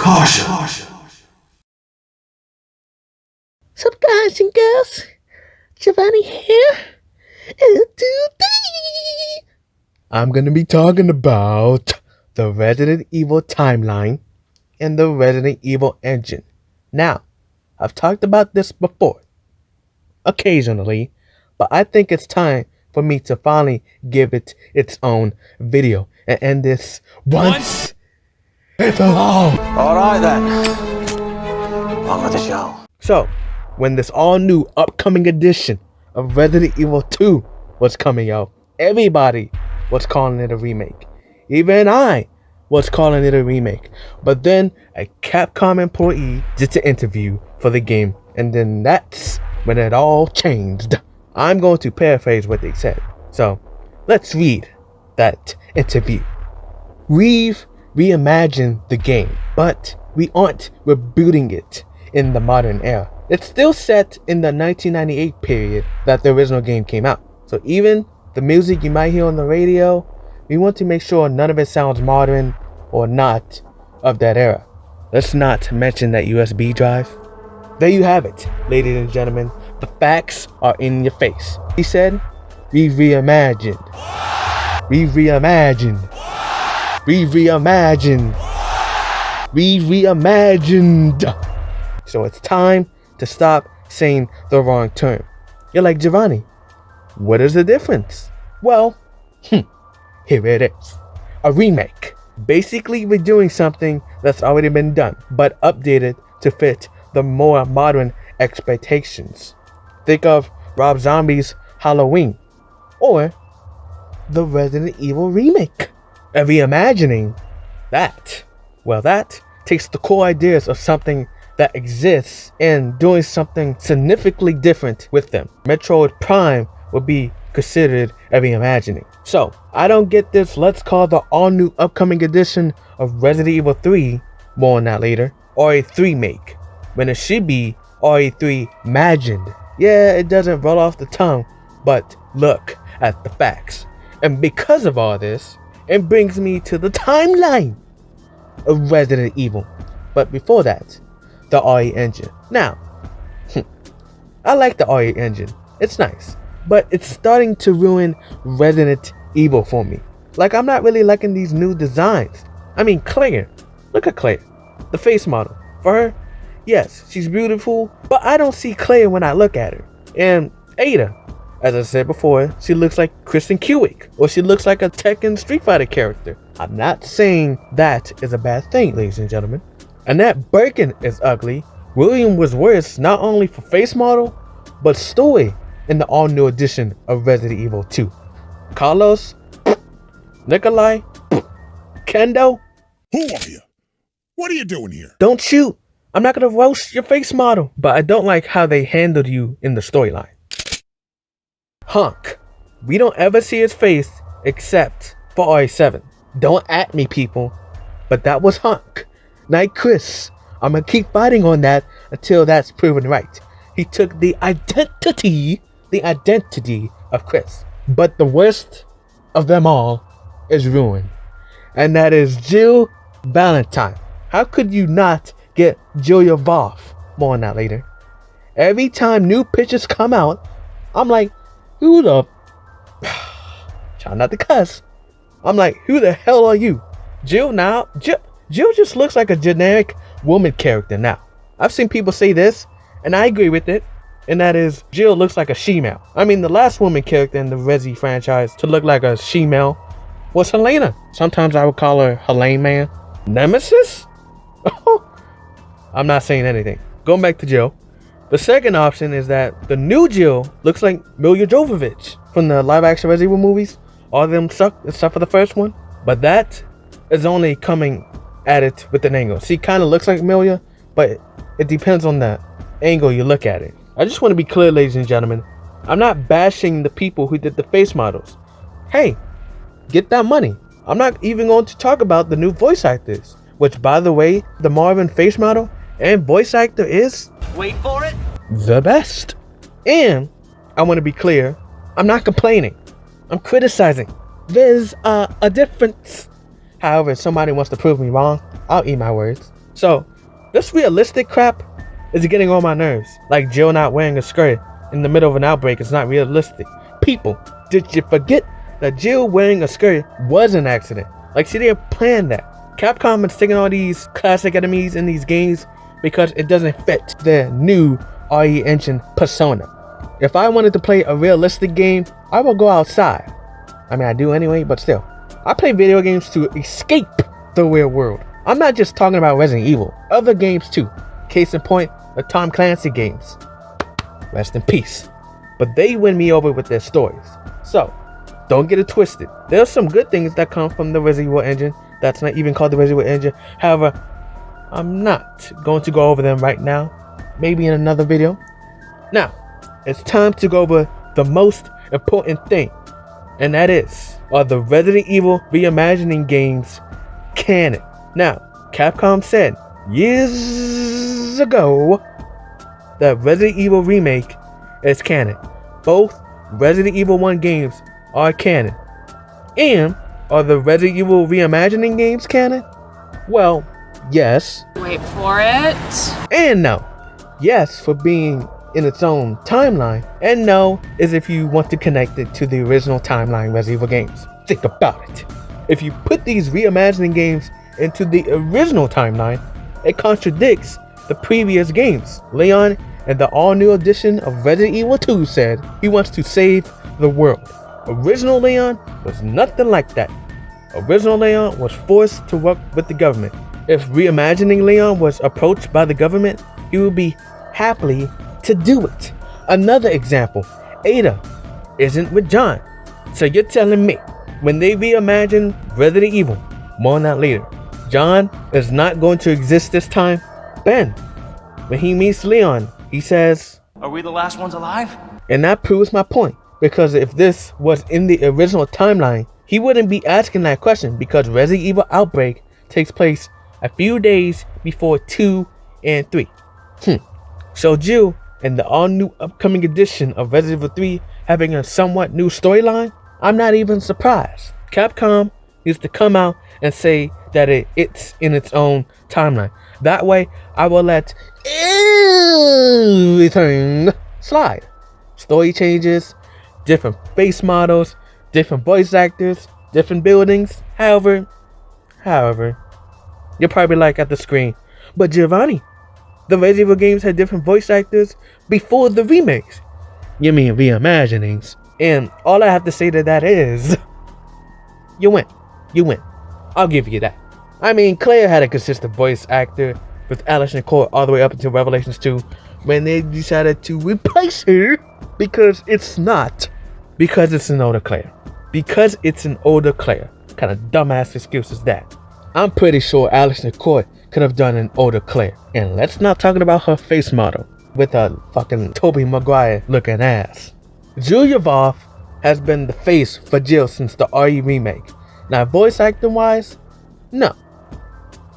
Caution. Sup guys and girls, Giovanni here, and today I'm gonna be talking about the Resident Evil timeline and the Resident Evil engine. Now, I've talked about this before, occasionally, but I think it's time for me to finally give it its own video and end this once and for all. Alright then. On with the show. So, when this all-new upcoming edition of Resident Evil 2 was coming out, everybody was calling it a remake. Even I was calling it a remake. But then a Capcom employee did an interview for the game, and then that's when it all changed. I'm going to paraphrase what they said. So, let's read that interview. We've reimagined the game, but we aren't rebooting it in the modern era. It's still set in the 1998 period that the original game came out. So even the music you might hear on the radio, we want to make sure none of it sounds modern or not of that era. Let's not mention that USB drive. There you have it, ladies and gentlemen. The facts are in your face. He said, we reimagined. We reimagined. We reimagined. We reimagined. So it's time to stop saying the wrong term. You're like, Giovanni, what is the difference? Well, here it is. A remake. Basically, we're doing something that's already been done, but updated to fit the more modern expectations. Think of Rob Zombie's Halloween, or the Resident Evil remake. A reimagining that, well, that takes the core ideas of something that exists and doing something significantly different with them. Metroid Prime would be considered a reimagining. So, I don't get this, let's call the all-new upcoming edition of Resident Evil 3, more on that later, RE3 make, when it should be RE3 imagined. Yeah, it doesn't roll off the tongue, but look at the facts. And because of all this, it brings me to the timeline of Resident Evil. But before that, the RE engine. Now, I like the RE engine. It's nice, but it's starting to ruin Resident Evil for me. Like, I'm not really liking these new designs. I mean, Claire. Look at Claire. The face model. For her, yes, she's beautiful, but I don't see Claire when I look at her. And Ada, as I said before, she looks like Kristen Kewick, or she looks like a Tekken Street Fighter character. I'm not saying that is a bad thing, ladies and gentlemen. Annette Birkin is ugly. William was worse not only for face model, but story in the all-new edition of Resident Evil 2. Carlos, Nikolai, Kendo. Who are you? What are you doing here? Don't shoot. I'm not gonna roast your face model. But I don't like how they handled you in the storyline. Hunk. We don't ever see his face except for RE7. Don't at me, people. But that was Hunk. Night Chris. I'm gonna keep fighting on that until that's proven right. He took the identity of Chris. But the worst of them all is ruined. And that is Jill Valentine. How could you not get Julia Voff? More on that later. Every time new pictures come out, I'm like, who the... Try not to cuss. I'm like, who the hell are you? Jill now? Jill just looks like a generic woman character now. I've seen people say this, and I agree with it, and that is, Jill looks like a she-male. I mean, the last woman character in the Resi franchise to look like a she-male was Helena. Sometimes I would call her Helene Man. Nemesis? I'm not saying anything. Going back to Jill. The second option is that the new Jill looks like Milla Jovovich from the live-action Resident Evil movies. All of them suck, except for the first one. But that is only coming at it with an angle. She kind of looks like Milla, but it depends on the angle you look at it. I just want to be clear, ladies and gentlemen. I'm not bashing the people who did the face models. Hey, get that money. I'm not even going to talk about the new voice actors, which, by the way, the Marvin face model and voice actor is, Wait for it. the best. And I want to be clear, I'm not complaining. I'm criticizing. There's a difference. However, if somebody wants to prove me wrong, I'll eat my words. So, this realistic crap is getting on my nerves. Like Jill not wearing a skirt in the middle of an outbreak is not realistic. People, did you forget that Jill wearing a skirt was an accident? Like, she didn't plan that. Capcom is taking all these classic enemies in these games because it doesn't fit their new RE engine persona. If I wanted to play a realistic game, I would go outside. I mean, I do anyway, but still. I play video games to escape the real world. I'm not just talking about Resident Evil. Other games too. Case in point, the Tom Clancy games. Rest in peace. But they win me over with their stories. So, don't get it twisted. There's some good things that come from the Resident Evil engine that's not even called the Resident Evil engine. However, I'm not going to go over them right now. Maybe in another video. Now, it's time to go over the most important thing. And that is, are the Resident Evil Reimagining games canon? Now, Capcom said years ago that Resident Evil Remake is canon. Both Resident Evil 1 games are canon. And are the Resident Evil Reimagining games canon? Well, yes. Wait for it. And no. Yes for being in its own timeline, and no is if you want to connect it to the original timeline Resident Evil games. Think about it. If you put these reimagining games into the original timeline, it contradicts the previous games. Leon in the all-new edition of Resident Evil 2 said he wants to save the world. Original Leon was nothing like that. Original Leon was forced to work with the government. If Reimagining Leon was approached by the government, he would be happily to do it. Another example, Ada isn't with John. So you're telling me when they reimagine Resident Evil, more on that later, John is not going to exist this time? Ben, when he meets Leon, he says, Are we the last ones alive? and that proves my point, because if this was in the original timeline, he wouldn't be asking that question, because Resident Evil Outbreak takes place a few days before 2 and 3. So Jill in the all-new upcoming edition of Resident Evil 3 having a somewhat new storyline, I'm not even surprised. Capcom needs to come out and say that it's in its own timeline. That way, I will let everything slide. Story changes, different face models, different voice actors, different buildings. However, you're probably like at the screen, but Giovanni, the Resident Evil games had different voice actors before the remakes. You mean reimaginings? And all I have to say to that is, you win. I'll give you that. I mean, Claire had a consistent voice actor with Alice Nicole all the way up until Revelations 2, when they decided to replace her because it's an older Claire. Because it's an older Claire. What kind of dumbass excuse is that? I'm pretty sure Alice Nicole could have done an older Claire. And let's not talk about her face model with a fucking Tobey Maguire looking ass. Julia Voth has been the face for Jill since the RE remake. Now, voice acting wise, no.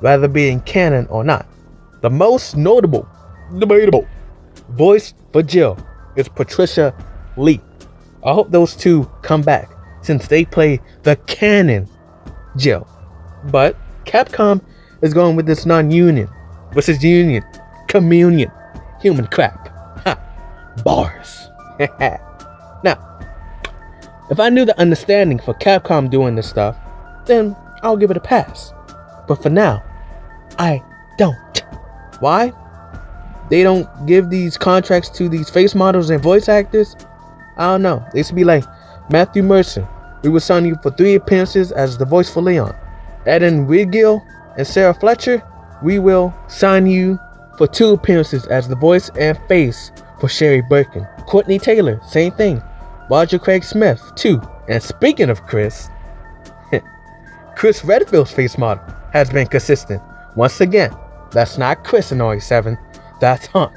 Rather being canon or not. The most notable, debatable voice for Jill is Patricia Lee. I hope those two come back since they play the canon Jill. But Capcom is going with this non-union versus union, communion, human crap. Ha! Bars. Now, if I knew the understanding for Capcom doing this stuff, then I'll give it a pass. But for now, I don't. Why? They don't give these contracts to these face models and voice actors? I don't know. They should be like, Matthew Mercer, we will sign you for 3 appearances as the voice for Leon. Eden Wiggill and Sarah Fletcher, we will sign you for 2 appearances as the voice and face for Sherry Birkin. Courtney Taylor, same thing. Roger Craig Smith, 2. And speaking of Chris, Chris Redfield's face model has been consistent. Once again, that's not Chris in RE7, that's Hunk.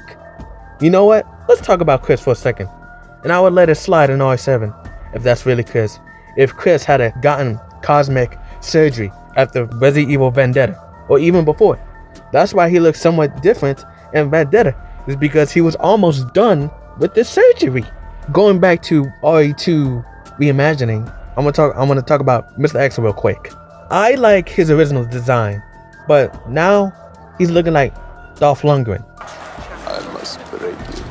You know what? Let's talk about Chris for a second. And I would let it slide in RE7 if that's really Chris. If Chris had gotten cosmic surgery after Resident Evil Vendetta, or even before. That's why he looks somewhat different in Vendetta, is because he was almost done with the surgery. Going back to RE2 Reimagining, I'm gonna talk about Mr. X real quick. I like his original design, but now he's looking like Dolph Lundgren. I must break you.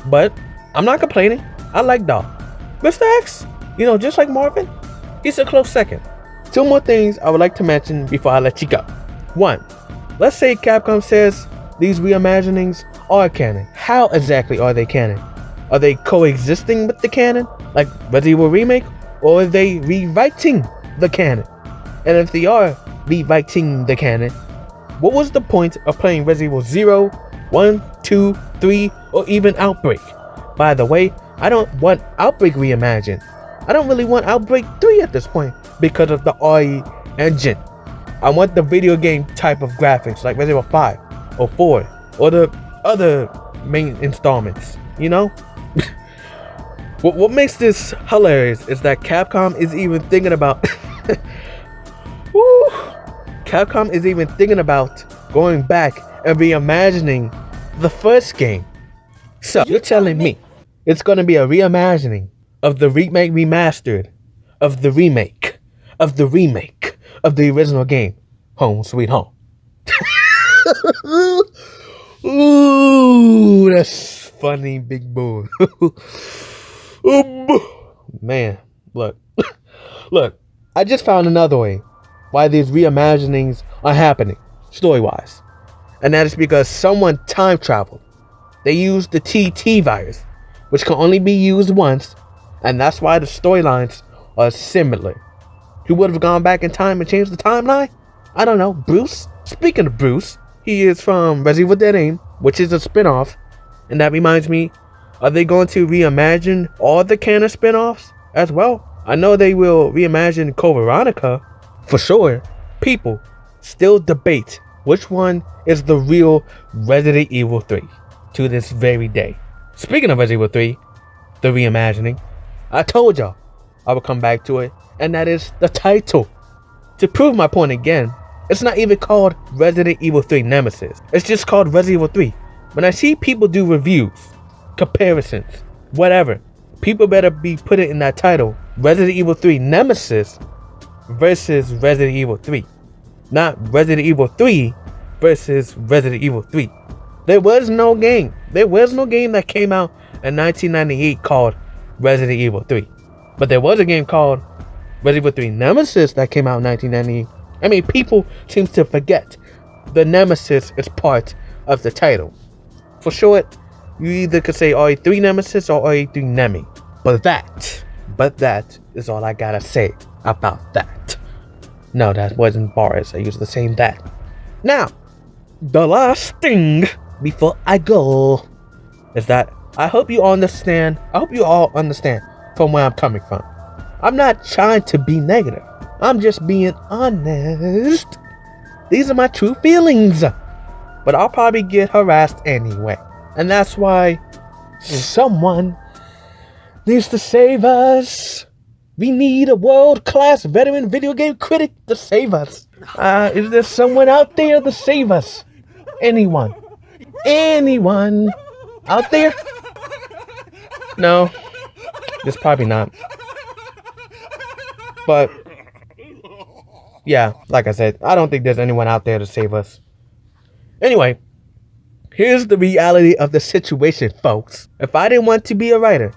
But I'm not complaining. I like Dolph. Mr. X, just like Marvin, he's a close second. Two more things I would like to mention before I let you go. One, let's say Capcom says these reimaginings are canon. How exactly are they canon? Are they coexisting with the canon, like Resident Evil Remake, or are they rewriting the canon? And if they are rewriting the canon, what was the point of playing Resident Evil 0, 1, 2, 3, or even Outbreak? By the way, I don't want Outbreak reimagined. I don't really want Outbreak 3 at this point because of the RE engine. I want the video game type of graphics like Resident Evil 5 or 4 or the other main installments, What makes this hilarious is that Capcom is even thinking about Capcom is even thinking about going back and reimagining the first game. So you're telling me it's gonna be a reimagining of the remake remastered of the remake of the remake of the original game, Home Sweet Home. Ooh, that's funny, big boy. Man, look, I just found another way why these reimaginings are happening, story-wise. And that is because someone time traveled. They used the TT virus, which can only be used once, and that's why the storylines are similar. Who would have gone back in time and changed the timeline? I don't know, Bruce? Speaking of Bruce, he is from Resident Evil Dead Aim, which is a spin-off. And that reminds me, are they going to reimagine all the canon spin-offs as well? I know they will reimagine Code Veronica, for sure. People still debate which one is the real Resident Evil 3 to this very day. Speaking of Resident Evil 3, the reimagining, I told y'all I would come back to it, and that is the title. To prove my point again, it's not even called Resident Evil 3 Nemesis. It's just called Resident Evil 3. When I see people do reviews, comparisons, whatever, people better be putting in that title Resident Evil 3 Nemesis versus Resident Evil 3. Not Resident Evil 3 versus Resident Evil 3. There was no game that came out in 1998 called Resident Evil 3. But there was a game called Resident Evil 3 Nemesis that came out in 1998. I mean, people seem to forget the Nemesis is part of the title. For short, you either could say RE3 Nemesis or RE3 Nemi. But that is all I gotta say about that. No, that wasn't bars. I used the same that. Now, the last thing before I go is that I hope you all understand from where I'm coming from. I'm not trying to be negative. I'm just being honest. These are my true feelings. But I'll probably get harassed anyway. And that's why someone needs to save us. We need a world-class veteran video game critic to save us. Is there someone out there to save us? Anyone? Anyone out there? No, there's probably not. But yeah, like I said, I don't think there's anyone out there to save us. Anyway, here's the reality of the situation, folks. If I didn't want to be a writer,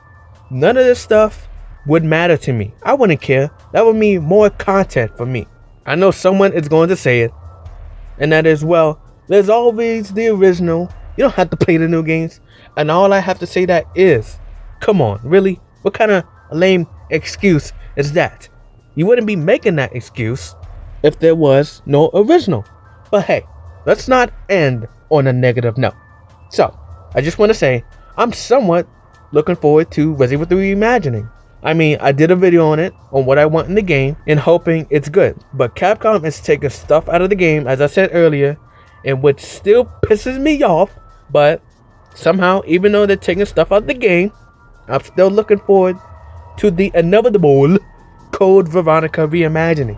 none of this stuff would matter to me. I wouldn't care. That would mean more content for me. I know someone is going to say it, and that is, well, there's always the original. You don't have to play the new games. And all I have to say that is, come on, really? What kind of lame excuse is that? You wouldn't be making that excuse if there was no original. But hey, let's not end on a negative note. So, I just want to say, I'm somewhat looking forward to Resident Evil 3 Reimagining. I mean, I did a video on it, on what I want in the game, and hoping it's good. But Capcom is taking stuff out of the game, as I said earlier, and which still pisses me off. But somehow, even though they're taking stuff out of the game, I'm still looking forward to the inevitable Code Veronica reimagining.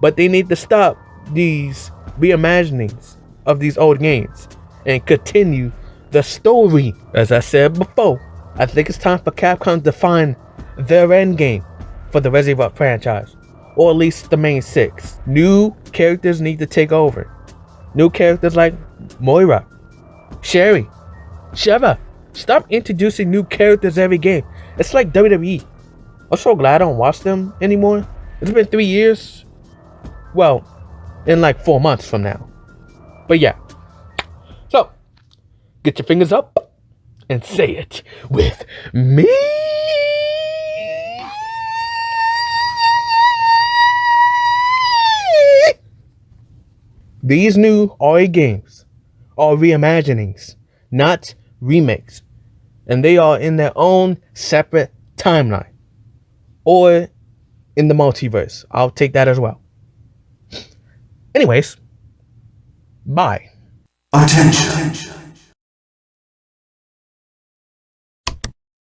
But they need to stop these reimaginings of these old games and continue the story. As I said before, I think it's time for Capcom to find their end game for the Resident Evil franchise, or at least the main 6. New characters need to take over. new characters like Moira, Sherry, Sheva. Stop introducing new characters every game. It's like WWE. I'm so glad I don't watch them anymore. It's been 3 years. Well, in like 4 months from now. But yeah. So, get your fingers up and say it with me. These new RE games are reimaginings, not remakes. And they are in their own separate timeline. Or in the multiverse. I'll take that as well. Anyways, bye. Attention.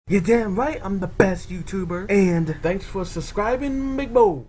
You're damn right I'm the best YouTuber. And thanks for subscribing, Big Bo.